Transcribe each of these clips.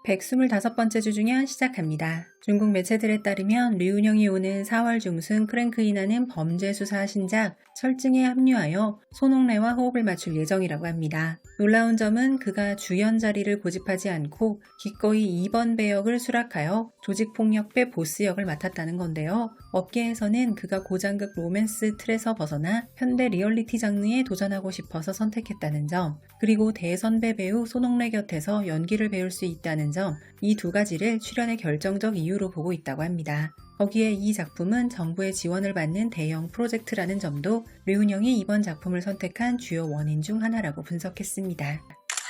125번째 주중연 시작합니다. 중국 매체들에 따르면 류은영이 오는 4월 중순 크랭크인하는 범죄 수사 신작 설증에 합류하여 손옥래와 호흡을 맞출 예정이라고 합니다. 놀라운 점은 그가 주연 자리를 고집하지 않고 기꺼이 2번 배역을 수락하여 조직폭력배 보스 역을 맡았다는 건데요. 업계에서는 그가 고장극 로맨스 틀에서 벗어나 현대 리얼리티 장르에 도전하고 싶어서 선택했다는 점, 그리고 대선배 배우 손옥래 곁에서 연기를 배울 수 있다는 점, 이 두 가지를 출연의 결정적 이유로 보고 있다고 합니다. 거기에 이 작품은 정부의 지원을 받는 대형 프로젝트라는 점도 류은영이 이번 작품을 선택한 주요 원인 중 하나라고 분석했습니다.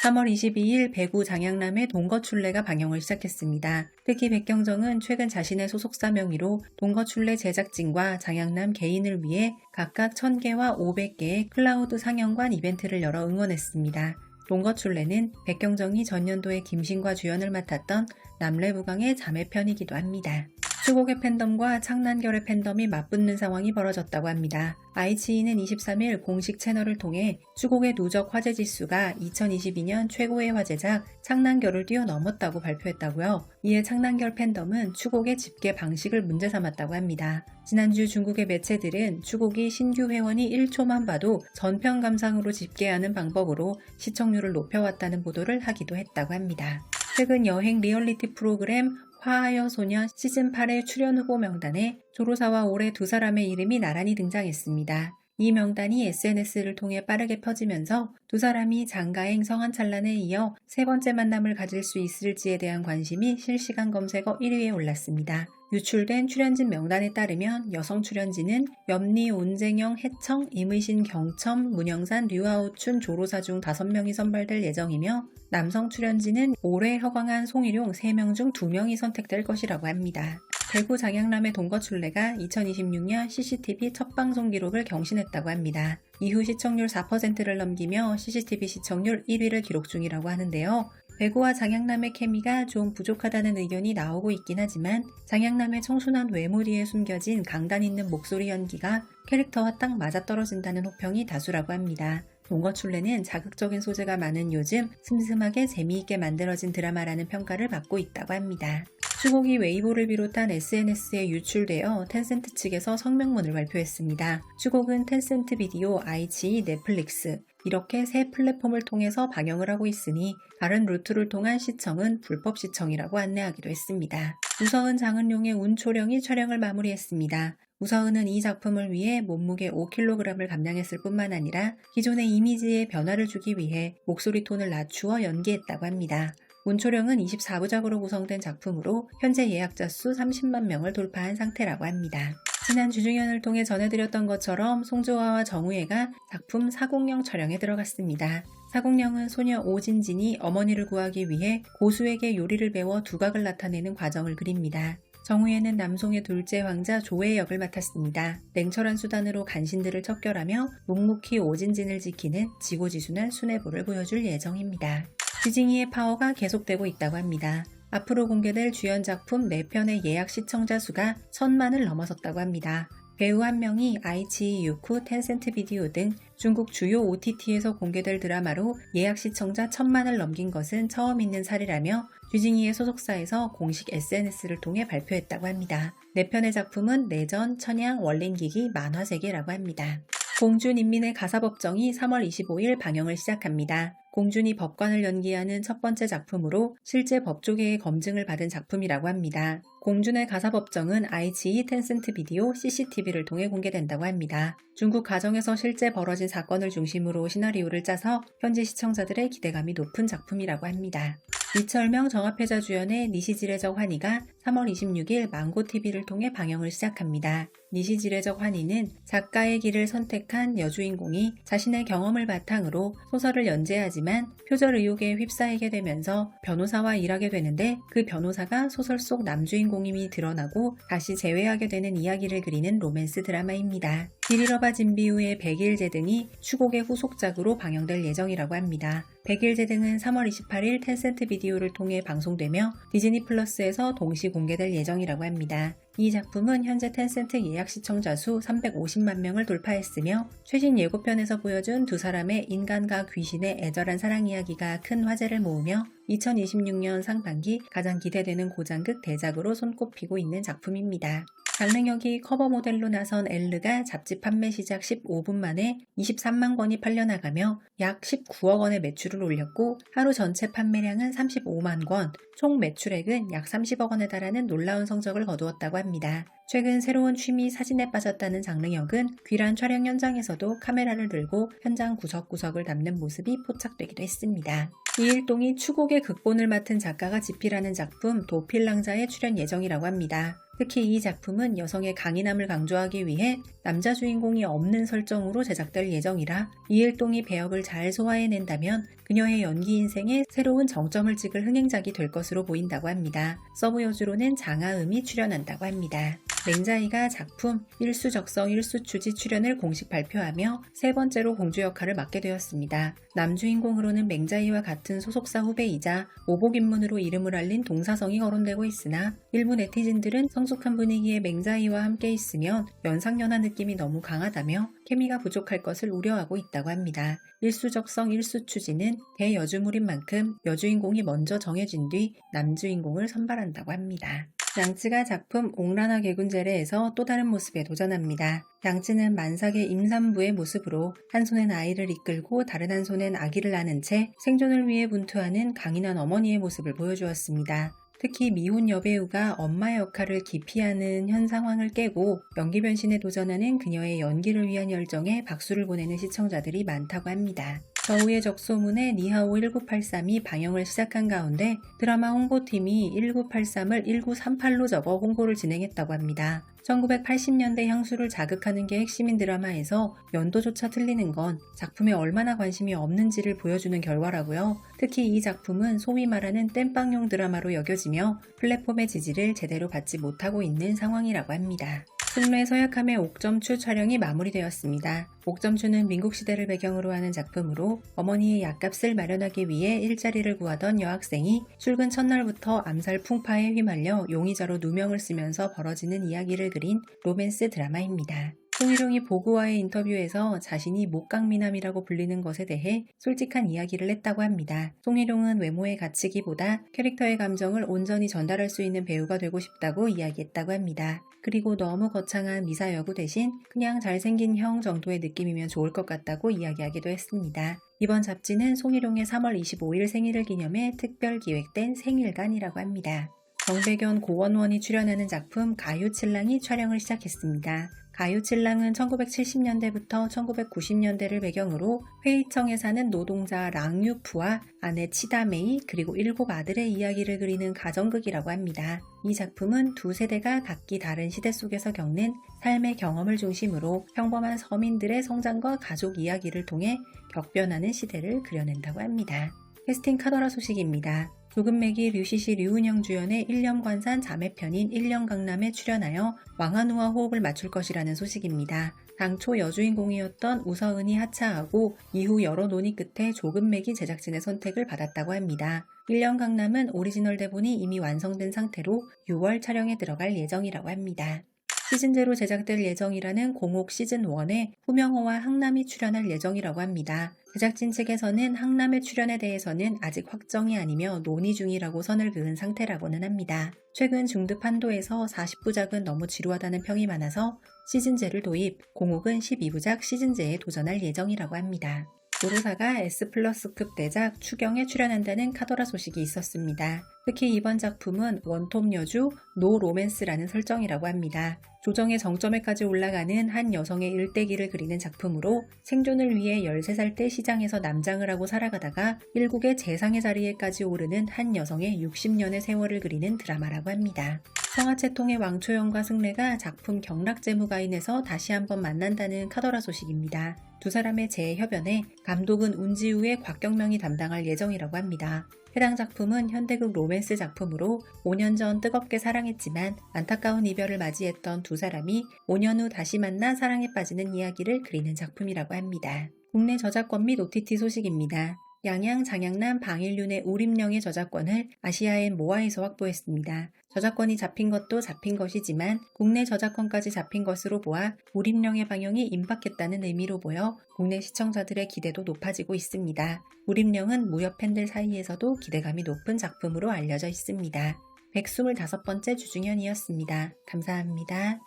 3월 22일 배구 장양남의 동거출래가 방영을 시작했습니다. 특히 백경정은 최근 자신의 소속사 명의로 동거출래 제작진과 장양남 개인을 위해 각각 1000개와 500개의 클라우드 상영관 이벤트를 열어 응원했습니다. 동거출래는 백경정이 전년도에 김신과 주연을 맡았던 남래부강의 자매편이기도 합니다. 추곡의 팬덤과 창난결의 팬덤이 맞붙는 상황이 벌어졌다고 합니다. IGN은 23일 공식 채널을 통해 추곡의 누적 화제 지수가 2022년 최고의 화제작 창난결을 뛰어넘었다고 발표했다고요. 이에 창난결 팬덤은 추곡의 집계 방식을 문제 삼았다고 합니다. 지난주 중국의 매체들은 추곡이 신규 회원이 1초만 봐도 전편 감상으로 집계하는 방법으로 시청률을 높여왔다는 보도를 하기도 했다고 합니다. 최근 여행 리얼리티 프로그램 화하여 소년 시즌8의 출연 후보 명단에 조로사와 올해 두 사람의 이름이 나란히 등장했습니다. 이 명단이 SNS를 통해 빠르게 퍼지면서 두 사람이 장가행 성한찬란에 이어 세 번째 만남을 가질 수 있을지에 대한 관심이 실시간 검색어 1위에 올랐습니다. 유출된 출연진 명단에 따르면 여성 출연진은 염리, 온쟁영, 해청, 임의신, 경첨, 문영산, 류하오춘, 조로사 중 5명이 선발될 예정이며 남성 출연진은 올해 허광한, 송일용 3명 중 2명이 선택될 것이라고 합니다. 배구 장양남의 동거출래가 2026년 CCTV 첫 방송 기록을 경신했다고 합니다. 이후 시청률 4%를 넘기며 CCTV 시청률 1위를 기록 중이라고 하는데요. 배구와 장양남의 케미가 좀 부족하다는 의견이 나오고 있긴 하지만 장양남의 청순한 외모 뒤에 숨겨진 강단 있는 목소리 연기가 캐릭터와 딱 맞아떨어진다는 호평이 다수라고 합니다. 동거출래는 자극적인 소재가 많은 요즘 슴슴하게 재미있게 만들어진 드라마라는 평가를 받고 있다고 합니다. 추곡이 웨이보를 비롯한 SNS에 유출되어 텐센트 측에서 성명문을 발표했습니다. 추곡은 텐센트 비디오, IGN, 넷플릭스 이렇게 세 플랫폼을 통해서 방영을 하고 있으니 다른 루트를 통한 시청은 불법 시청이라고 안내하기도 했습니다. 우서은, 장은용의 운초령이 촬영을 마무리했습니다. 우서은은 이 작품을 위해 몸무게 5kg을 감량했을 뿐만 아니라 기존의 이미지에 변화를 주기 위해 목소리 톤을 낮추어 연기했다고 합니다. 운초령은 24부작으로 구성된 작품으로 현재 예약자 수 30만 명을 돌파한 상태라고 합니다. 지난 주중연을 통해 전해드렸던 것처럼 송조화와 정우예가 작품 사공령 촬영에 들어갔습니다. 사공령은 소녀 오진진이 어머니를 구하기 위해 고수에게 요리를 배워 두각을 나타내는 과정을 그립니다. 정우예는 남송의 둘째 황자 조의 역을 맡았습니다. 냉철한 수단으로 간신들을 척결하며 묵묵히 오진진을 지키는 지고지순한 수뇌부를 보여줄 예정입니다. 쥐징이의 파워가 계속되고 있다고 합니다. 앞으로 공개될 주연 작품 4편의 예약 시청자 수가 1000만을 넘어섰다고 합니다. 배우 한 명이 아이치, 유쿠, 텐센트 비디오 등 중국 주요 OTT에서 공개될 드라마로 예약 시청자 1000만을 넘긴 것은 처음 있는 사례라며 쥐징이의 소속사에서 공식 SNS를 통해 발표했다고 합니다. 4편의 작품은 내전, 천양, 원린기기, 만화세계라고 합니다. 공준인민의 가사법정이 3월 25일 방영을 시작합니다. 공준이 법관을 연기하는 첫 번째 작품으로 실제 법조계의 검증을 받은 작품이라고 합니다. 공준의 가사법정은 IGN, 텐센트 비디오, CCTV를 통해 공개된다고 합니다. 중국 가정에서 실제 벌어진 사건을 중심으로 시나리오를 짜서 현지 시청자들의 기대감이 높은 작품이라고 합니다. 이철명, 정합회자 주연의 니시지레적 환희가 3월 26일 망고TV를 통해 방영을 시작합니다. 니시지레적 환희는 작가의 길을 선택한 여주인공이 자신의 경험을 바탕으로 소설을 연재하지만 표절 의혹에 휩싸이게 되면서 변호사와 일하게 되는데 그 변호사가 소설 속 남주인공임이 드러나고 다시 재회하게 되는 이야기를 그리는 로맨스 드라마입니다. 길 잃어봐 진비우의 백일제 등이 추곡의 후속작으로 방영될 예정이라고 합니다. 백일제 등은 3월 28일 텐센트 비디오를 통해 방송되며 디즈니 플러스에서 동시 공개될 예정이라고 합니다. 이 작품은 현재 텐센트 예약 시청자 수 350만 명을 돌파했으며 최신 예고편에서 보여준 두 사람의 인간과 귀신의 애절한 사랑 이야기가 큰 화제를 모으며 2026년 상반기 가장 기대되는 고장극 대작으로 손꼽히고 있는 작품입니다. 장르역이 커버 모델로 나선 엘르가 잡지 판매 시작 15분 만에 23만 권이 팔려나가며 약 19억 원의 매출을 올렸고 하루 전체 판매량은 35만 권, 총 매출액은 약 30억 원에 달하는 놀라운 성적을 거두었다고 합니다. 최근 새로운 취미 사진에 빠졌다는 장르역은 귀란 촬영 현장에서도 카메라를 들고 현장 구석구석을 담는 모습이 포착되기도 했습니다. 이일동이 추곡의 극본을 맡은 작가가 집필하는 작품 도필랑자에 출연 예정이라고 합니다. 특히 이 작품은 여성의 강인함을 강조하기 위해 남자 주인공이 없는 설정으로 제작될 예정이라 이일동이 배역을 잘 소화해낸다면 그녀의 연기 인생에 새로운 정점을 찍을 흥행작이 될 것으로 보인다고 합니다. 서브 여주로는 장하음이 출연한다고 합니다. 맹자이가 작품 일수적성 일수추지 출연을 공식 발표하며 세 번째로 공주 역할을 맡게 되었습니다. 남주인공으로는 맹자이와 같은 소속사 후배이자 오복 인문으로 이름을 알린 동사성이 거론되고 있으나 일부 네티즌들은 성숙한 분위기의 맹자이와 함께 있으면 연상연하 느낌이 너무 강하다며 케미가 부족할 것을 우려하고 있다고 합니다. 일수적성 일수추지는 대여주물인 만큼 여주인공이 먼저 정해진 뒤 남주인공을 선발한다고 합니다. 양쯔가 작품 옥라나 개군제레에서 또 다른 모습에 도전합니다. 양쯔는 만삭의 임산부의 모습으로 한 손엔 아이를 이끌고 다른 한 손엔 아기를 안은 채 생존을 위해 분투하는 강인한 어머니의 모습을 보여주었습니다. 특히 미혼 여배우가 엄마의 역할을 기피하는 현 상황을 깨고 연기 변신에 도전하는 그녀의 연기를 위한 열정에 박수를 보내는 시청자들이 많다고 합니다. 저우의 적소문에 니하오 1983이 방영을 시작한 가운데 드라마 홍보팀이 1983을 1938로 접어 홍보를 진행했다고 합니다. 1980년대 향수를 자극하는 게 핵심인 드라마에서 연도조차 틀리는 건 작품에 얼마나 관심이 없는지를 보여주는 결과라고요. 특히 이 작품은 소위 말하는 땜빵용 드라마로 여겨지며 플랫폼의 지지를 제대로 받지 못하고 있는 상황이라고 합니다. 승례 서약함의 옥점추 촬영이 마무리되었습니다. 옥점추는 민국시대를 배경으로 하는 작품으로 어머니의 약값을 마련하기 위해 일자리를 구하던 여학생이 출근 첫날부터 암살 풍파에 휘말려 용의자로 누명을 쓰면서 벌어지는 이야기를 그린 로맨스 드라마입니다. 송희룡이 보그와의 인터뷰에서 자신이 목강미남이라고 불리는 것에 대해 솔직한 이야기를 했다고 합니다. 송희룡은 외모에 갇히기보다 캐릭터의 감정을 온전히 전달할 수 있는 배우가 되고 싶다고 이야기했다고 합니다. 그리고 너무 거창한 미사 여구 대신 그냥 잘생긴 형 정도의 느낌이면 좋을 것 같다고 이야기하기도 했습니다. 이번 잡지는 송희룡의 3월 25일 생일을 기념해 특별 기획된 생일간이라고 합니다. 정백연 고원원이 출연하는 작품 가요칠랑이 촬영을 시작했습니다. 가요칠랑은 1970년대부터 1990년대를 배경으로 회이청에 사는 노동자 랑유프와 아내 치다메이 그리고 7 아들의 이야기를 그리는 가정극이라고 합니다. 이 작품은 두 세대가 각기 다른 시대 속에서 겪는 삶의 경험을 중심으로 평범한 서민들의 성장과 가족 이야기를 통해 격변하는 시대를 그려낸다고 합니다. 캐스팅 카더라 소식입니다. 조금매기 류시시 류은영 주연의 1년관산 자매편인 1년강남에 출연하여 왕한우와 호흡을 맞출 것이라는 소식입니다. 당초 여주인공이었던 우서은이 하차하고 이후 여러 논의 끝에 조금매기 제작진의 선택을 받았다고 합니다. 1년강남은 오리지널 대본이 이미 완성된 상태로 6월 촬영에 들어갈 예정이라고 합니다. 시즌제로 제작될 예정이라는 공옥 시즌1에 후명호와 항남이 출연할 예정이라고 합니다. 제작진 측에서는 항남의 출연에 대해서는 아직 확정이 아니며 논의 중이라고 선을 그은 상태라고는 합니다. 최근 중드 판도에서 40부작은 너무 지루하다는 평이 많아서 시즌제를 도입, 공옥은 12부작 시즌제에 도전할 예정이라고 합니다. 도로사가 S+급 대작 추경에 출연한다는 카더라 소식이 있었습니다. 특히 이번 작품은 원톱 여주 노 로맨스라는 설정이라고 합니다. 조정의 정점에까지 올라가는 한 여성의 일대기를 그리는 작품으로 생존을 위해 13살 때 시장에서 남장을 하고 살아가다가 일국의 재상의 자리에까지 오르는 한 여성의 60년의 세월을 그리는 드라마라고 합니다. 성하채통의 왕초연과 승래가 작품 경락재무가인에서 다시 한번 만난다는 카더라 소식입니다. 두 사람의 재협연에 감독은 운지우의 곽경명이 담당할 예정이라고 합니다. 해당 작품은 현대극 로맨스 작품으로 5년 전 뜨겁게 사랑했지만 안타까운 이별을 맞이했던 두 사람이 5년 후 다시 만나 사랑에 빠지는 이야기를 그리는 작품이라고 합니다. 국내 저작권 및 OTT 소식입니다. 양양, 장양남, 방일륜의 우림령의 저작권을 아시아엔 모아에서 확보했습니다. 저작권이 잡힌 것도 잡힌 것이지만 국내 저작권까지 잡힌 것으로 보아 우림령의 방영이 임박했다는 의미로 보여 국내 시청자들의 기대도 높아지고 있습니다. 우림령은 무협 팬들 사이에서도 기대감이 높은 작품으로 알려져 있습니다. 125번째 주중현이었습니다. 감사합니다.